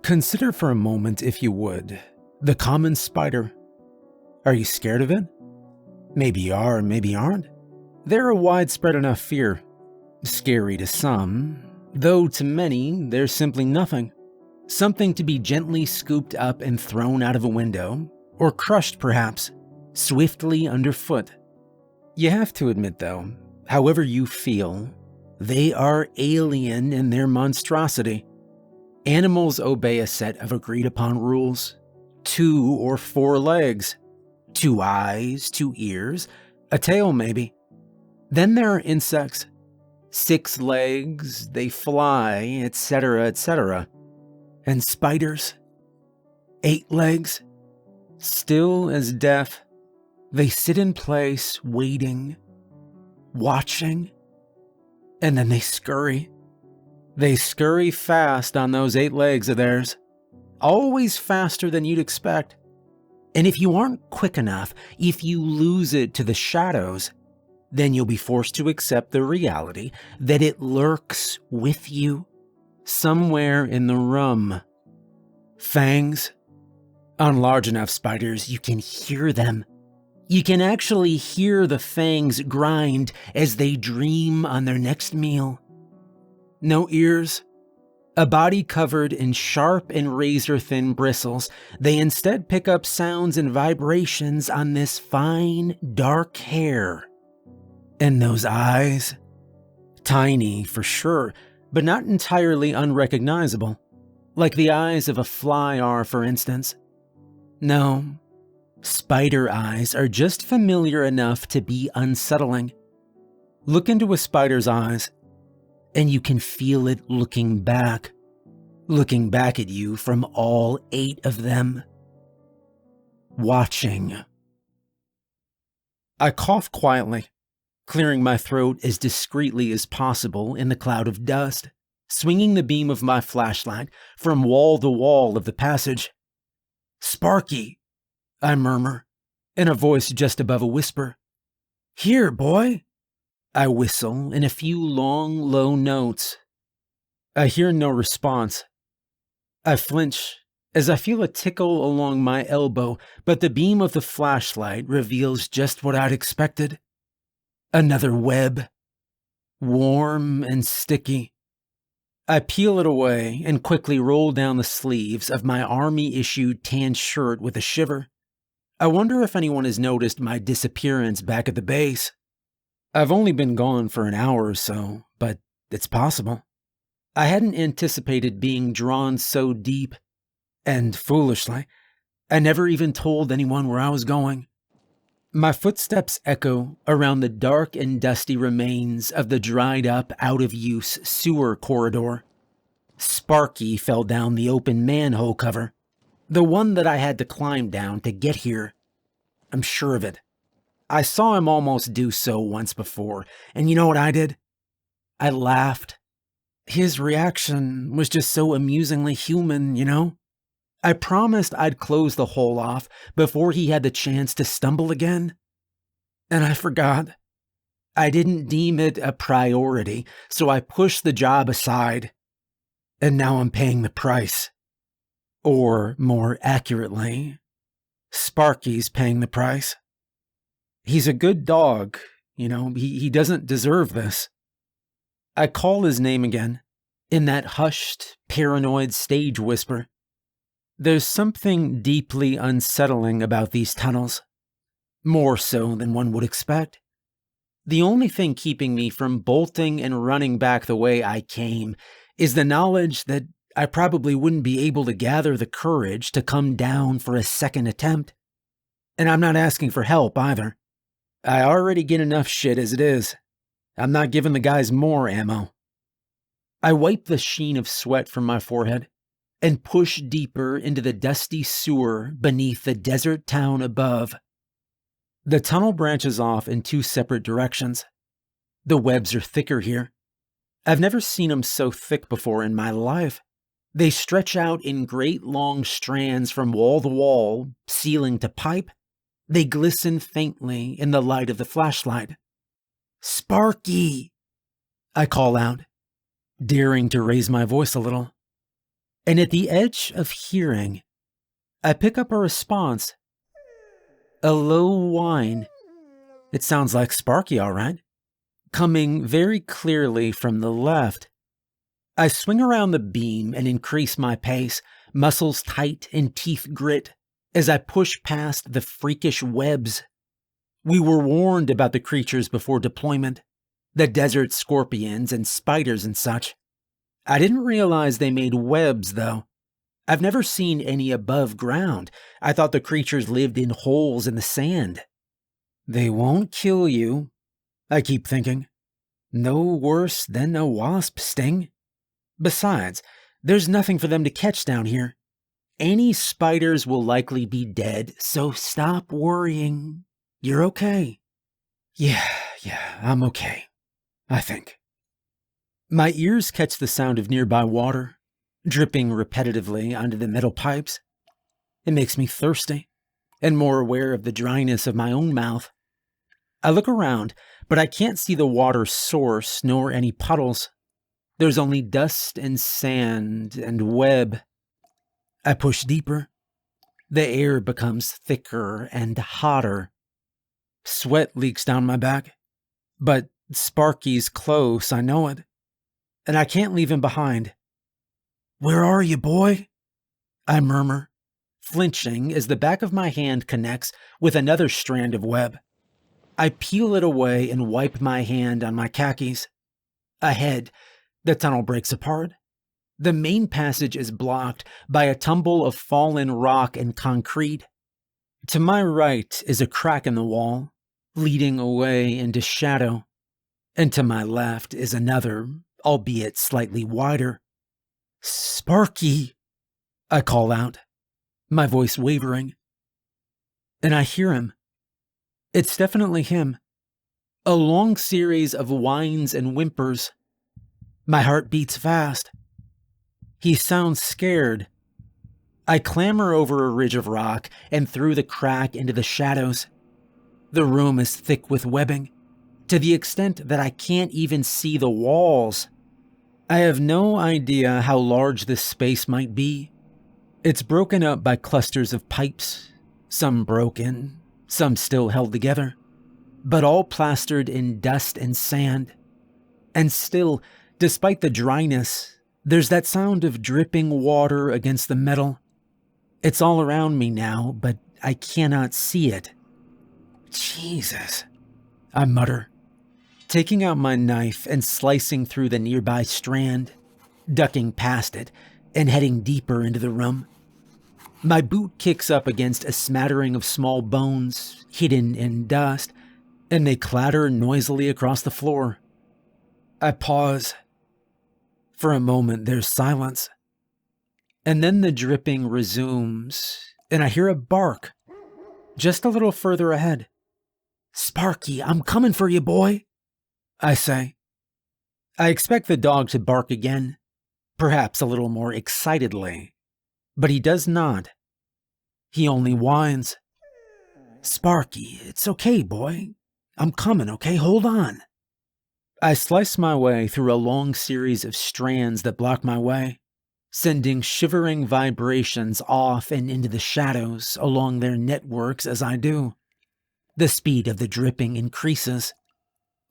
Consider for a moment, if you would, the common spider. Are you scared of it? Maybe you are, maybe you aren't. They're a widespread enough fear. Scary to some, though to many, they're simply nothing. Something to be gently scooped up and thrown out of a window, or crushed perhaps, swiftly underfoot. You have to admit though, however you feel, they are alien in their monstrosity. Animals obey a set of agreed upon rules. 2 or 4 legs, 2 eyes, 2 ears, a tail maybe. Then there are insects. 6 legs, they fly, etc., etc. And spiders, 8 legs, still as death. They sit in place, waiting, watching, and then they scurry. They scurry fast on those 8 legs of theirs, always faster than you'd expect. And if you aren't quick enough, if you lose it to the shadows, then you'll be forced to accept the reality that it lurks with you somewhere in the room. Fangs. On large enough spiders, you can hear them. You can actually hear the fangs grind as they dream on their next meal. No ears. A body covered in sharp and razor-thin bristles, they instead pick up sounds and vibrations on this fine, dark hair. And those eyes? Tiny, for sure, but not entirely unrecognizable. Like the eyes of a fly are, for instance. No, spider eyes are just familiar enough to be unsettling. Look into a spider's eyes, and you can feel it looking back at you from all 8 of them. Watching. I cough quietly, clearing my throat as discreetly as possible in the cloud of dust, swinging the beam of my flashlight from wall to wall of the passage. "Sparky," I murmur, in a voice just above a whisper. "Here, boy." I whistle in a few long, low notes. I hear no response. I flinch as I feel a tickle along my elbow, but the beam of the flashlight reveals just what I'd expected. Another web. Warm and sticky. I peel it away and quickly roll down the sleeves of my army-issued tan shirt with a shiver. I wonder if anyone has noticed my disappearance back at the base. I've only been gone for an hour or so, but it's possible. I hadn't anticipated being drawn so deep, and foolishly, I never even told anyone where I was going. My footsteps echo around the dark and dusty remains of the dried-up, out-of-use sewer corridor. Sparky fell down the open manhole cover, the one that I had to climb down to get here. I'm sure of it. I saw him almost do so once before, and you know what I did? I laughed. His reaction was just so amusingly human, you know? I promised I'd close the hole off before he had the chance to stumble again. And I forgot. I didn't deem it a priority, so I pushed the job aside. And now I'm paying the price. Or, more accurately, Sparky's paying the price. He's a good dog, you know, he doesn't deserve this. I call his name again, in that hushed, paranoid stage whisper. There's something deeply unsettling about these tunnels. More so than one would expect. The only thing keeping me from bolting and running back the way I came is the knowledge that I probably wouldn't be able to gather the courage to come down for a second attempt. And I'm not asking for help either. I already get enough shit as it is. I'm not giving the guys more ammo. I wipe the sheen of sweat from my forehead and push deeper into the dusty sewer beneath the desert town above. The tunnel branches off in 2 separate directions. The webs are thicker here. I've never seen them so thick before in my life. They stretch out in great long strands from wall to wall, ceiling to pipe. They glisten faintly in the light of the flashlight. "Sparky!" I call out, daring to raise my voice a little. And at the edge of hearing, I pick up a response. A low whine. It sounds like Sparky, all right. Coming very clearly from the left. I swing around the beam and increase my pace, muscles tight and teeth grit, as I push past the freakish webs. We were warned about the creatures before deployment, the desert scorpions and spiders and such. I didn't realize they made webs, though. I've never seen any above ground. I thought the creatures lived in holes in the sand. They won't kill you, I keep thinking. No worse than a wasp sting. Besides, there's nothing for them to catch down here. Any spiders will likely be dead, so stop worrying. You're okay. Yeah, I'm okay. I think. My ears catch the sound of nearby water, dripping repetitively onto the metal pipes. It makes me thirsty, and more aware of the dryness of my own mouth. I look around, but I can't see the water source nor any puddles. There's only dust and sand and web. I push deeper. The air becomes thicker and hotter. Sweat leaks down my back. But Sparky's close, I know it. And I can't leave him behind. Where are you, boy? I murmur, flinching as the back of my hand connects with another strand of web. I peel it away and wipe my hand on my khakis. Ahead, the tunnel breaks apart. The main passage is blocked by a tumble of fallen rock and concrete. To my right is a crack in the wall, leading away into shadow. And to my left is another, albeit slightly wider. Sparky, I call out, my voice wavering. And I hear him. It's definitely him. A long series of whines and whimpers. My heart beats fast. He sounds scared. I clamber over a ridge of rock and through the crack into the shadows. The room is thick with webbing, to the extent that I can't even see the walls. I have no idea how large this space might be. It's broken up by clusters of pipes, some broken, some still held together, but all plastered in dust and sand. And still, despite the dryness, there's that sound of dripping water against the metal. It's all around me now, but I cannot see it. Jesus, I mutter, taking out my knife and slicing through the nearby strand, ducking past it and heading deeper into the room. My boot kicks up against a smattering of small bones hidden in dust, and they clatter noisily across the floor. I pause. For a moment, there's silence. And then the dripping resumes, and I hear a bark, just a little further ahead. Sparky, I'm coming for you, boy, I say. I expect the dog to bark again, perhaps a little more excitedly, but he does not. He only whines. Sparky, it's okay, boy. I'm coming, okay? Hold on. I slice my way through a long series of strands that block my way, sending shivering vibrations off and into the shadows along their networks as I do. The speed of the dripping increases.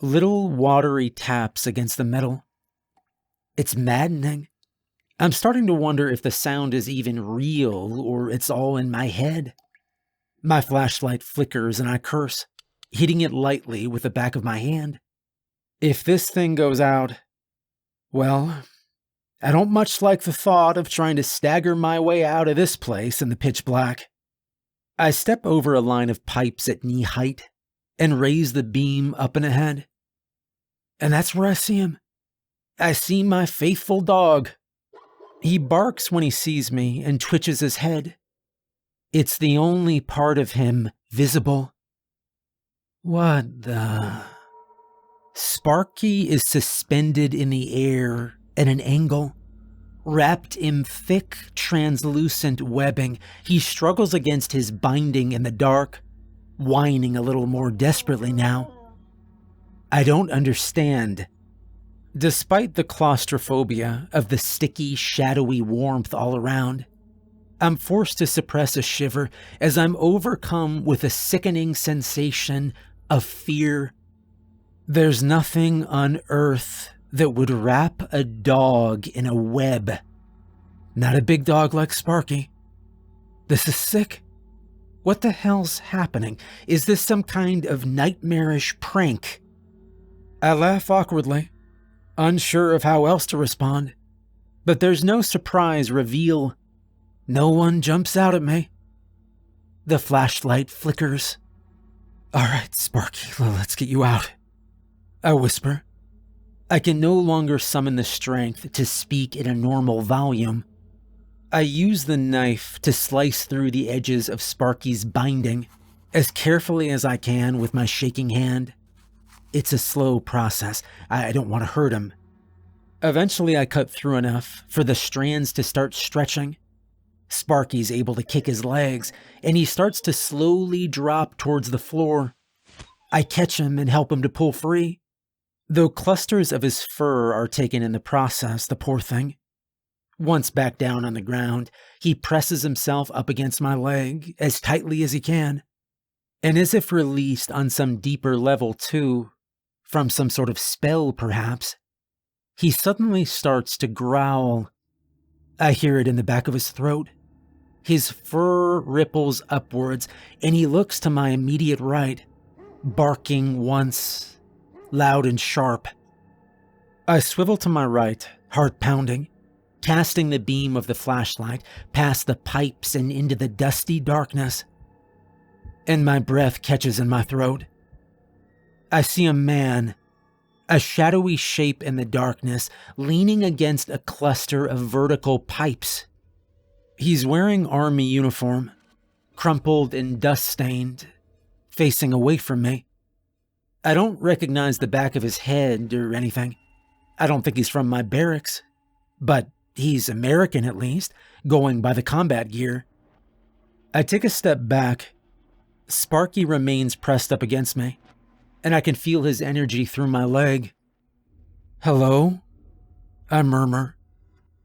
Little watery taps against the metal. It's maddening. I'm starting to wonder if the sound is even real or it's all in my head. My flashlight flickers and I curse, hitting it lightly with the back of my hand. If this thing goes out, well, I don't much like the thought of trying to stagger my way out of this place in the pitch black. I step over a line of pipes at knee height and raise the beam up and ahead. And that's where I see him. I see my faithful dog. He barks when he sees me and twitches his head. It's the only part of him visible. What the... Sparky is suspended in the air at an angle. Wrapped in thick, translucent webbing, he struggles against his binding in the dark, whining a little more desperately now. I don't understand. Despite the claustrophobia of the sticky, shadowy warmth all around, I'm forced to suppress a shiver as I'm overcome with a sickening sensation of fear. There's nothing on earth that would wrap a dog in a web. Not a big dog like Sparky. This is sick. What the hell's happening? Is this some kind of nightmarish prank? I laugh awkwardly, unsure of how else to respond. But there's no surprise reveal. No one jumps out at me. The flashlight flickers. All right, Sparky, let's get you out. I whisper. I can no longer summon the strength to speak in a normal volume. I use the knife to slice through the edges of Sparky's binding as carefully as I can with my shaking hand. It's a slow process. I don't want to hurt him. Eventually, I cut through enough for the strands to start stretching. Sparky's able to kick his legs, and he starts to slowly drop towards the floor. I catch him and help him to pull free. Though clusters of his fur are taken in the process, the poor thing. Once back down on the ground, he presses himself up against my leg as tightly as he can. And as if released on some deeper level too, from some sort of spell perhaps, he suddenly starts to growl. I hear it in the back of his throat. His fur ripples upwards, and he looks to my immediate right, barking once, loud and sharp. I swivel to my right, heart pounding, casting the beam of the flashlight past the pipes and into the dusty darkness. And my breath catches in my throat. I see a man, a shadowy shape in the darkness, leaning against a cluster of vertical pipes. He's wearing army uniform, crumpled and dust-stained, facing away from me. I don't recognize the back of his head or anything. I don't think he's from my barracks, but he's American at least, going by the combat gear. I take a step back. Sparky remains pressed up against me, and I can feel his energy through my leg. Hello? I murmur.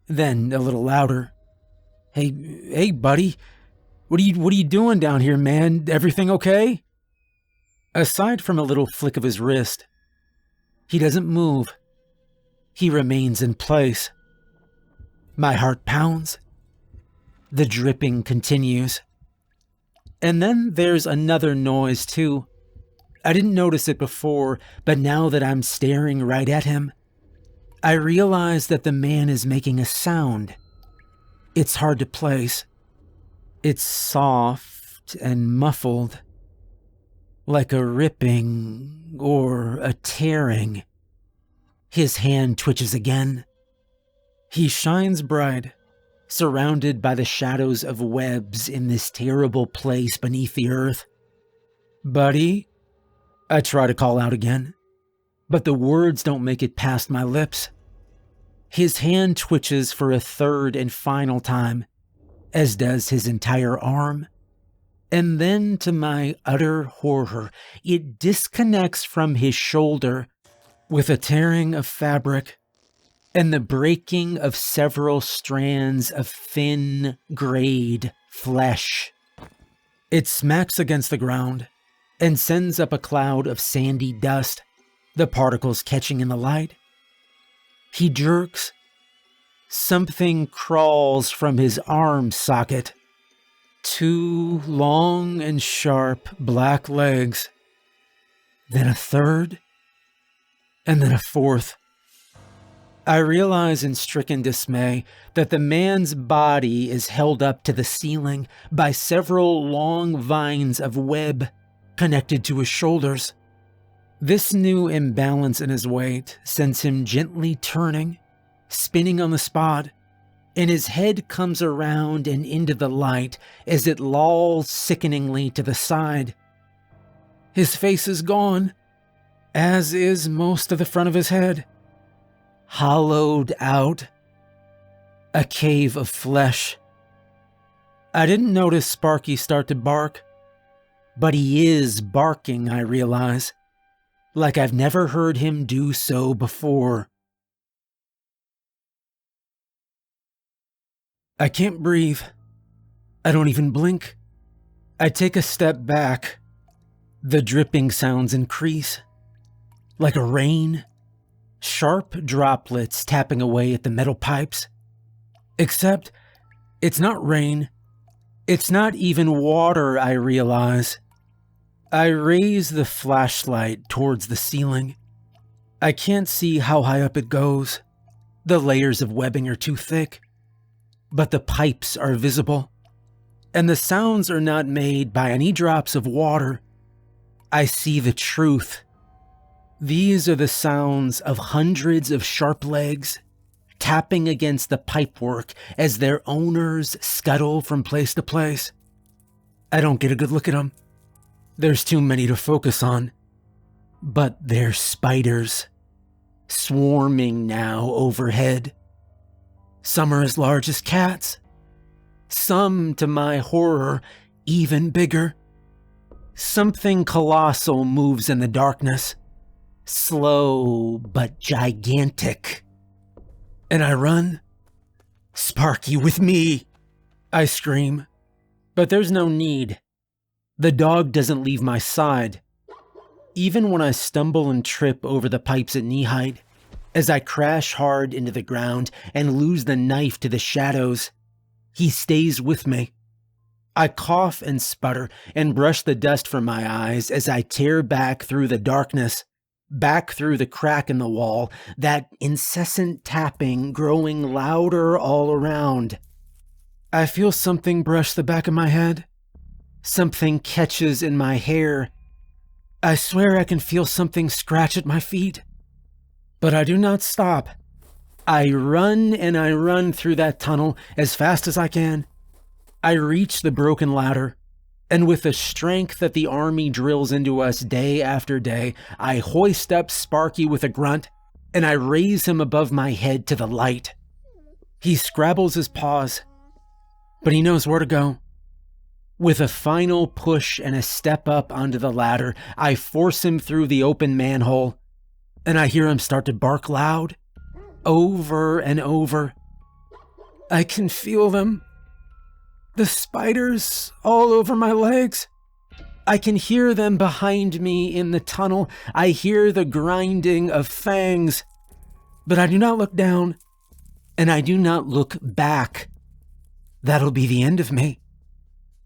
Then a little louder. Hey, buddy. What are you doing down here, man? Everything okay? Aside from a little flick of his wrist, he doesn't move. He remains in place. My heart pounds. The dripping continues. And then there's another noise too. I didn't notice it before, but now that I'm staring right at him, I realize that the man is making a sound. It's hard to place. It's soft and muffled, like a ripping or a tearing. His hand twitches again. He shines bright, surrounded by the shadows of webs in this terrible place beneath the earth. Buddy? I try to call out again, but the words don't make it past my lips. His hand twitches for a third and final time, as does his entire arm. And then, to my utter horror, it disconnects from his shoulder with a tearing of fabric and the breaking of several strands of thin, grayed flesh. It smacks against the ground and sends up a cloud of sandy dust, the particles catching in the light. He jerks. Something crawls from his arm socket. 2 long and sharp black legs. Then a third, and then a fourth. I realize in stricken dismay that the man's body is held up to the ceiling by several long vines of web connected to his shoulders. This new imbalance in his weight sends him gently turning, spinning on the spot, and his head comes around and into the light as it lolls sickeningly to the side. His face is gone, as is most of the front of his head. Hollowed out. A cave of flesh. I didn't notice Sparky start to bark, but he is barking, I realize, like I've never heard him do so before. I can't breathe. I don't even blink. I take a step back. The dripping sounds increase. Like a rain. Sharp droplets tapping away at the metal pipes. Except, it's not rain. It's not even water, I realize. I raise the flashlight towards the ceiling. I can't see how high up it goes. The layers of webbing are too thick. But the pipes are visible. And the sounds are not made by any drops of water. I see the truth. These are the sounds of hundreds of sharp legs tapping against the pipework as their owners scuttle from place to place. I don't get a good look at them. There's too many to focus on. But they're spiders, swarming now overhead. Some are as large as cats. Some, to my horror, even bigger. Something colossal moves in the darkness. Slow, but gigantic. And I run. "Sparky, with me!" I scream. But there's no need. The dog doesn't leave my side. Even when I stumble and trip over the pipes at knee height, as I crash hard into the ground and lose the knife to the shadows, he stays with me. I cough and sputter and brush the dust from my eyes as I tear back through the darkness, back through the crack in the wall, that incessant tapping growing louder all around. I feel something brush the back of my head. Something catches in my hair. I swear I can feel something scratch at my feet. But I do not stop. I run and I run through that tunnel as fast as I can. I reach the broken ladder, and with the strength that the army drills into us day after day, I hoist up Sparky with a grunt, and I raise him above my head to the light. He scrabbles his paws, but he knows where to go. With a final push and a step up onto the ladder, I force him through the open manhole, and I hear him start to bark loud, over and over. I can feel them. The spiders all over my legs. I can hear them behind me in the tunnel. I hear the grinding of fangs. But I do not look down, and I do not look back. That'll be the end of me.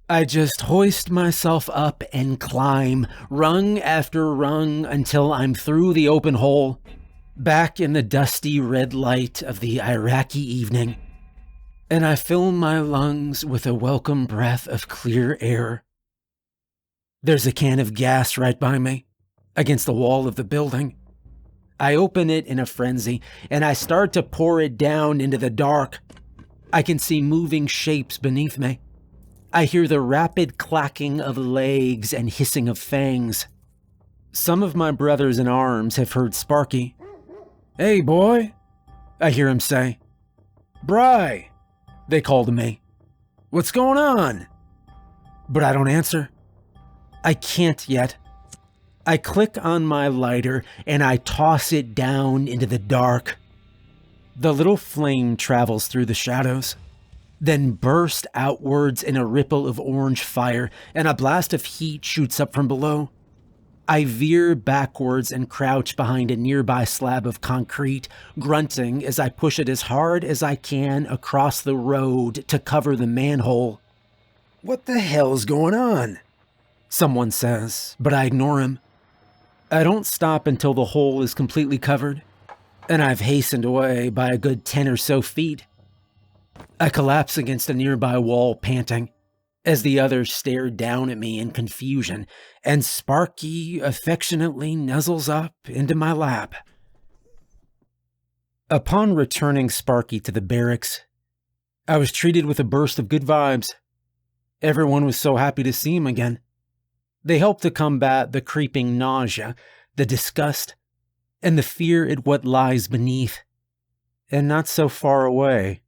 I just hoist myself up and climb, rung after rung, until I'm through the open hole, back in the dusty red light of the Iraqi evening, and I fill my lungs with a welcome breath of clear air. There's a can of gas right by me, against the wall of the building. I open it in a frenzy, and I start to pour it down into the dark. I can see moving shapes beneath me. I hear the rapid clacking of legs and hissing of fangs. Some of my brothers in arms have heard Sparky. "Hey, boy," I hear him say. "Bry," they call to me. "What's going on?" But I don't answer. I can't yet. I click on my lighter and I toss it down into the dark. The little flame travels through the shadows, then bursts outwards in a ripple of orange fire, and a blast of heat shoots up from below. I veer backwards and crouch behind a nearby slab of concrete, grunting as I push it as hard as I can across the road to cover the manhole. "What the hell's going on?" someone says, but I ignore him. I don't stop until the hole is completely covered, and I've hastened away by a good 10 or so feet. I collapse against a nearby wall, panting, as the others stare down at me in confusion, and Sparky affectionately nuzzles up into my lap. Upon returning Sparky to the barracks, I was treated with a burst of good vibes. Everyone was so happy to see him again. They helped to combat the creeping nausea, the disgust, and the fear at what lies beneath, and not so far away.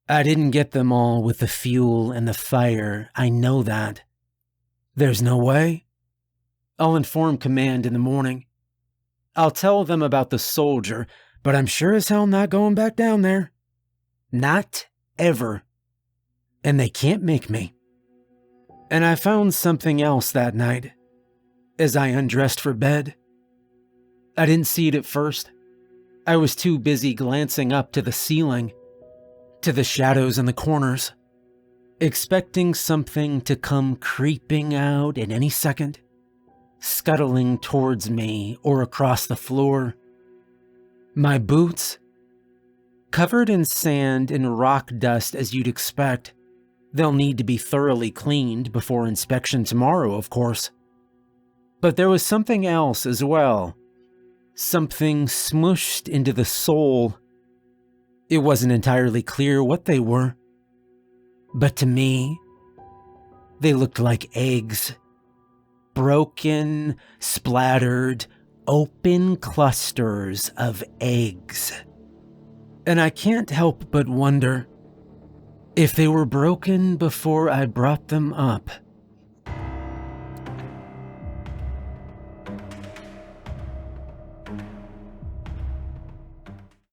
I didn't get them all with the fuel and the fire, I know that. There's no way. I'll inform command in the morning. I'll tell them about the soldier, but I'm sure as hell not going back down there. Not ever. And they can't make me. And I found something else that night as I undressed for bed. I didn't see it at first. I was too busy glancing up to the ceiling, to the shadows in the corners, expecting something to come creeping out at any second, scuttling towards me or across the floor. My boots, covered in sand and rock dust as you'd expect. They'll need to be thoroughly cleaned before inspection tomorrow, of course. But there was something else as well. Something smushed into the sole. It wasn't entirely clear what they were. But to me, they looked like eggs. Broken, splattered, open clusters of eggs. And I can't help but wonder if they were broken before I brought them up.